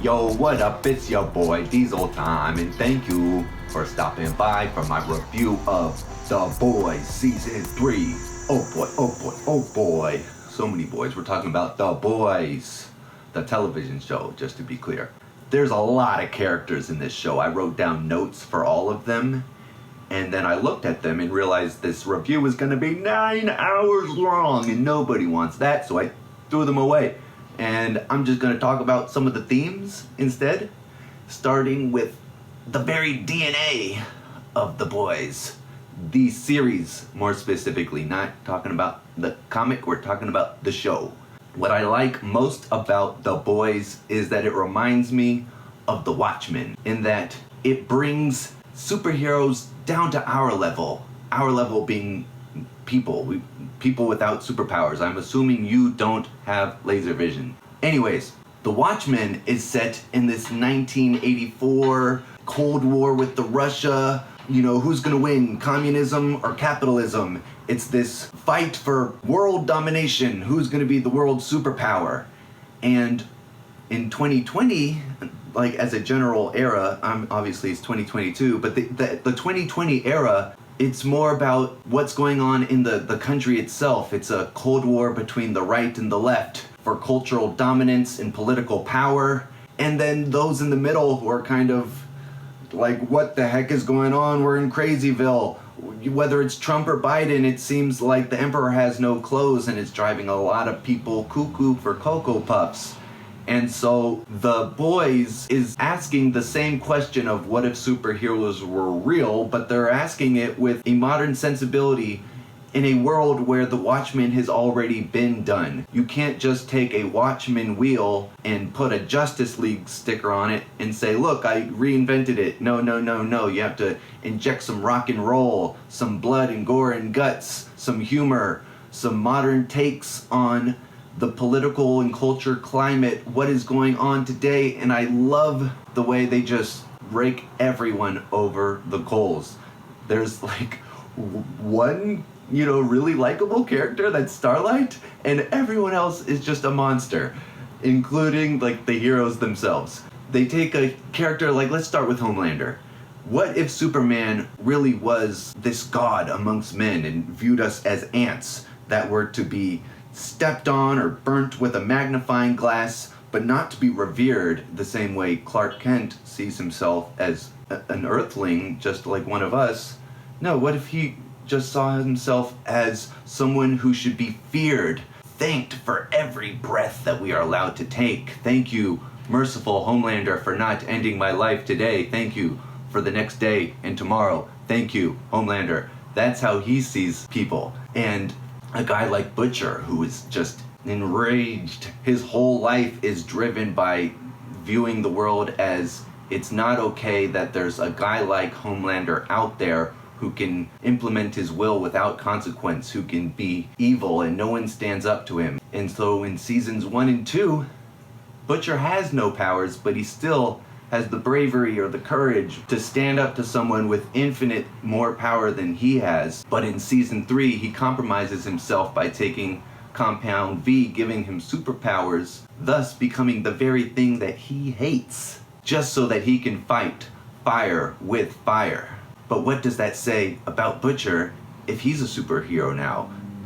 Yo, what up? It's your boy Diesel Time, and thank you for stopping by for my review of The Boys Season 3. Oh boy, oh boy, oh boy. So many boys. We're talking about The Boys, the television show, just to be clear. There's a lot of characters in this show. I wrote down notes for all of them, and then I looked at them and realized this review was going to be 9 hours long, and nobody wants that, so I threw them away. And I'm just going to talk about some of the themes instead, starting with the very DNA of The Boys. The series, more specifically, not talking about the comic, we're talking about the show. What I like most about The Boys is that it reminds me of The Watchmen, in that it brings superheroes down to our level being people without superpowers. I'm assuming you don't have laser vision. Anyways, The Watchmen is set in this 1984 Cold War with the Russia. You know, who's gonna win, communism or capitalism? It's this fight for world domination. Who's gonna be the world superpower? And in 2020, like as a general era, obviously it's 2022, but the 2020 era, it's more about what's going on in the country itself. It's a Cold War between the right and the left for cultural dominance and political power. And then those in the middle who are kind of like, what the heck is going on? We're in Crazyville. Whether it's Trump or Biden, it seems like the emperor has no clothes and it's driving a lot of people cuckoo for Cocoa Puffs. And so The Boys is asking the same question of what if superheroes were real, but they're asking it with a modern sensibility in a world where The Watchmen has already been done. You can't just take a Watchmen wheel and put a Justice League sticker on it and say, look, I reinvented it. No. You have to inject some rock and roll, some blood and gore and guts, some humor, some modern takes on the political and culture climate, what is going on today. And I love the way they just rake everyone over the coals. There's like one, really likable character, that's Starlight, and everyone else is just a monster, including like the heroes themselves. They take a character like, let's start with Homelander. What if Superman really was this god amongst men and viewed us as ants that were to be stepped on or burnt with a magnifying glass, but not to be revered the same way Clark Kent sees himself as an earthling, just like one of us? No, what if he just saw himself as someone who should be feared, thanked for every breath that we are allowed to take? Thank you, merciful Homelander, for not ending my life today. Thank you for the next day and tomorrow. Thank you, Homelander. That's how he sees people. And a guy like Butcher, who is just enraged. His whole life is driven by viewing the world as it's not okay that there's a guy like Homelander out there who can implement his will without consequence, who can be evil and no one stands up to him. And so in seasons 1 and 2, Butcher has no powers, but he still has the bravery or the courage to stand up to someone with infinite more power than he has. But in season 3, he compromises himself by taking Compound V, giving him superpowers, thus becoming the very thing that he hates, just so that he can fight fire with fire. But what does that say about Butcher if he's a superhero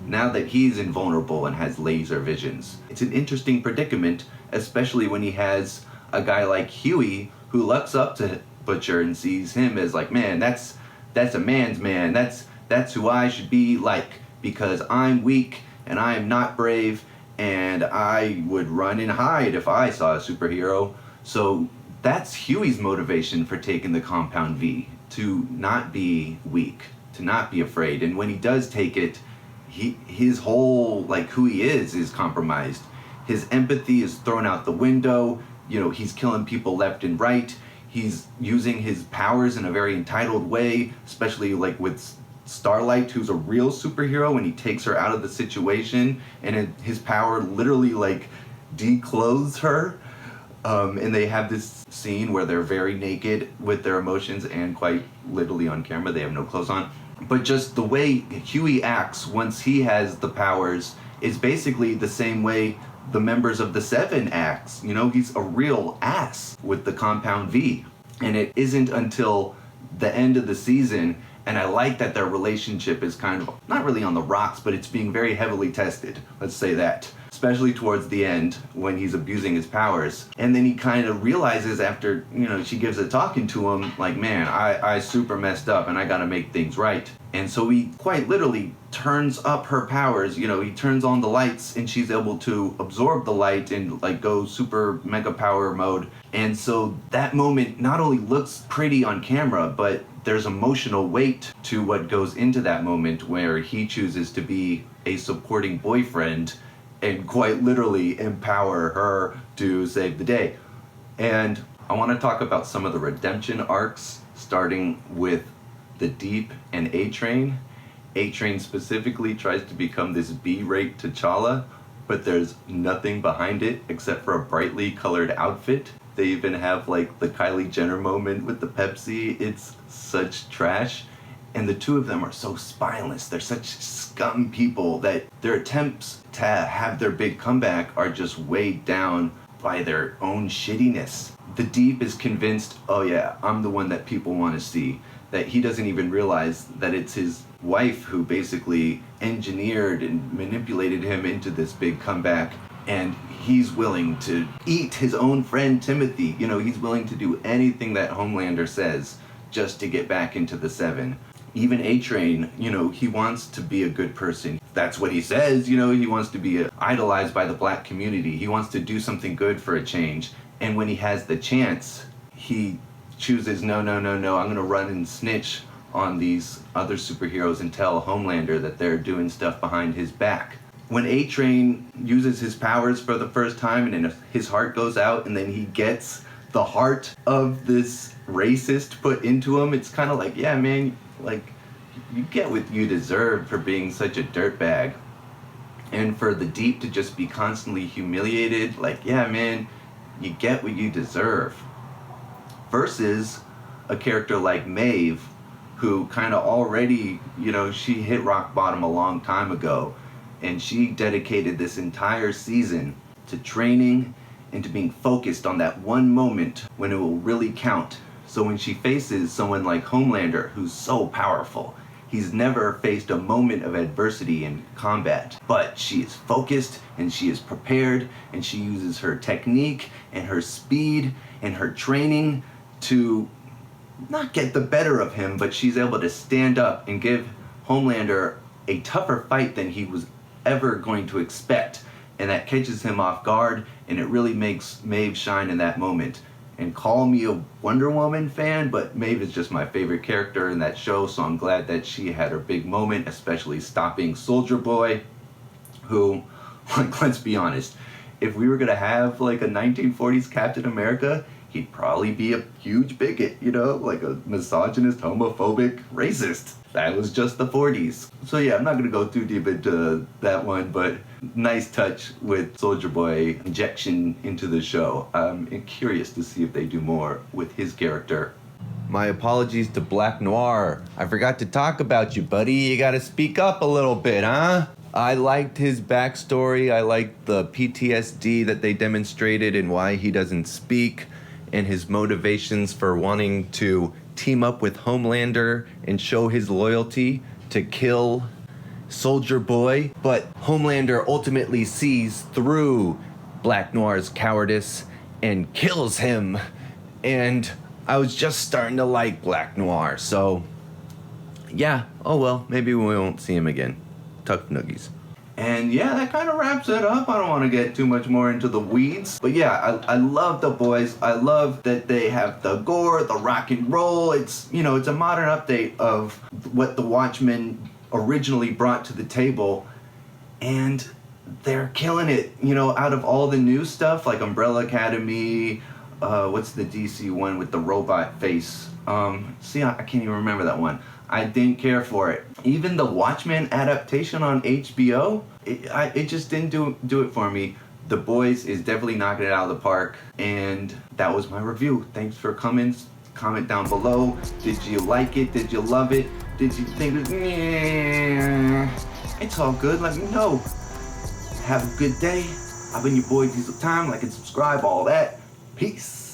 now that he's invulnerable and has laser visions? It's an interesting predicament, especially when he has a guy like Huey who looks up to Butcher and sees him as like, man, that's a man's man. That's who I should be like, because I'm weak and I am not brave and I would run and hide if I saw a superhero. So that's Huey's motivation for taking the Compound V, to not be weak, to not be afraid. And when he does take it, his whole, like, who he is compromised. His empathy is thrown out the window. He's killing people left and right. He's using his powers in a very entitled way, especially like with Starlight, who's a real superhero, and he takes her out of the situation, and his power literally like declothes her. And they have this scene where they're very naked with their emotions, and quite literally on camera, they have no clothes on. But just the way Huey acts once he has the powers is basically the same way the members of the Seven acts. You know, he's a real ass with the compound V. And it isn't until the end of the season, and I like that their relationship is kind of not really on the rocks, but it's being very heavily tested, let's say that, especially towards the end when he's abusing his powers. And then he kind of realizes after, you know, she gives a talking to him, like, man, I super messed up and I gotta make things right. And so he quite literally turns up her powers. You know, he turns on the lights and she's able to absorb the light and like go super mega power mode. And so that moment not only looks pretty on camera, but there's emotional weight to what goes into that moment where he chooses to be a supporting boyfriend and quite literally empower her to save the day. And I want to talk about some of the redemption arcs, starting with the Deep and A-Train. A-Train specifically tries to become this B-rate T'Challa, but there's nothing behind it except for a brightly colored outfit. They even have like the Kylie Jenner moment with the Pepsi. It's such trash. And the two of them are so spineless. They're such scum people that their attempts to have their big comeback are just weighed down by their own shittiness. The Deep is convinced, oh yeah, I'm the one that people want to see. That he doesn't even realize that it's his wife who basically engineered and manipulated him into this big comeback. And he's willing to eat his own friend Timothy. You know, he's willing to do anything that Homelander says just to get back into the Seven. Even A-Train, you know, he wants to be a good person. That's what he says, you know, he wants to be idolized by the black community. He wants to do something good for a change. And when he has the chance, he chooses, no, I'm gonna run and snitch on these other superheroes and tell Homelander that they're doing stuff behind his back. When A-Train uses his powers for the first time and then his heart goes out and then he gets the heart of this racist put into him, it's kind of like, yeah, man, like, you get what you deserve for being such a dirtbag. And for the Deep to just be constantly humiliated, like, yeah, man, you get what you deserve. Versus a character like Maeve, who kind of already, you know, she hit rock bottom a long time ago, and she dedicated this entire season to training and to being focused on that one moment when it will really count. So when she faces someone like Homelander, who's so powerful, he's never faced a moment of adversity in combat, but she is focused and she is prepared and she uses her technique and her speed and her training to not get the better of him, but she's able to stand up and give Homelander a tougher fight than he was ever going to expect. And that catches him off guard, and it really makes Maeve shine in that moment. And call me a Wonder Woman fan, but Maeve is just my favorite character in that show, so I'm glad that she had her big moment, especially stopping Soldier Boy, who, like, let's be honest, if we were gonna have like a 1940s Captain America, he'd probably be a huge bigot, you know, like a misogynist, homophobic, racist. That was just the 40s. So yeah, I'm not gonna go too deep into that one, but nice touch with Soldier Boy injection into the show. I'm curious to see if they do more with his character. My apologies to Black Noir. I forgot to talk about you, buddy. You gotta speak up a little bit, huh? I liked his backstory. I liked the PTSD that they demonstrated and why he doesn't speak, and his motivations for wanting to team up with Homelander and show his loyalty to kill Soldier Boy. But Homelander ultimately sees through Black Noir's cowardice and kills him. And I was just starting to like Black Noir, so yeah, oh well, maybe we won't see him again. Tuck Noogies. And yeah, that kind of wraps it up. I don't want to get too much more into the weeds. But yeah, I love The Boys. I love that they have the gore, the rock and roll. It's, you know, it's a modern update of what the Watchmen originally brought to the table. And they're killing it, you know, out of all the new stuff like Umbrella Academy, what's the DC one with the robot face? I can't even remember that one. I didn't care for it. Even the Watchmen adaptation on HBO, it just didn't do it for me. The Boys is definitely knocking it out of the park, and that was my review. Thanks for coming. Comment down below. Did you like it? Did you love it? Did you think it was, it's all good? Let me know. Have a good day. I've been your boy Diesel Time. Like and subscribe, all that. Peace.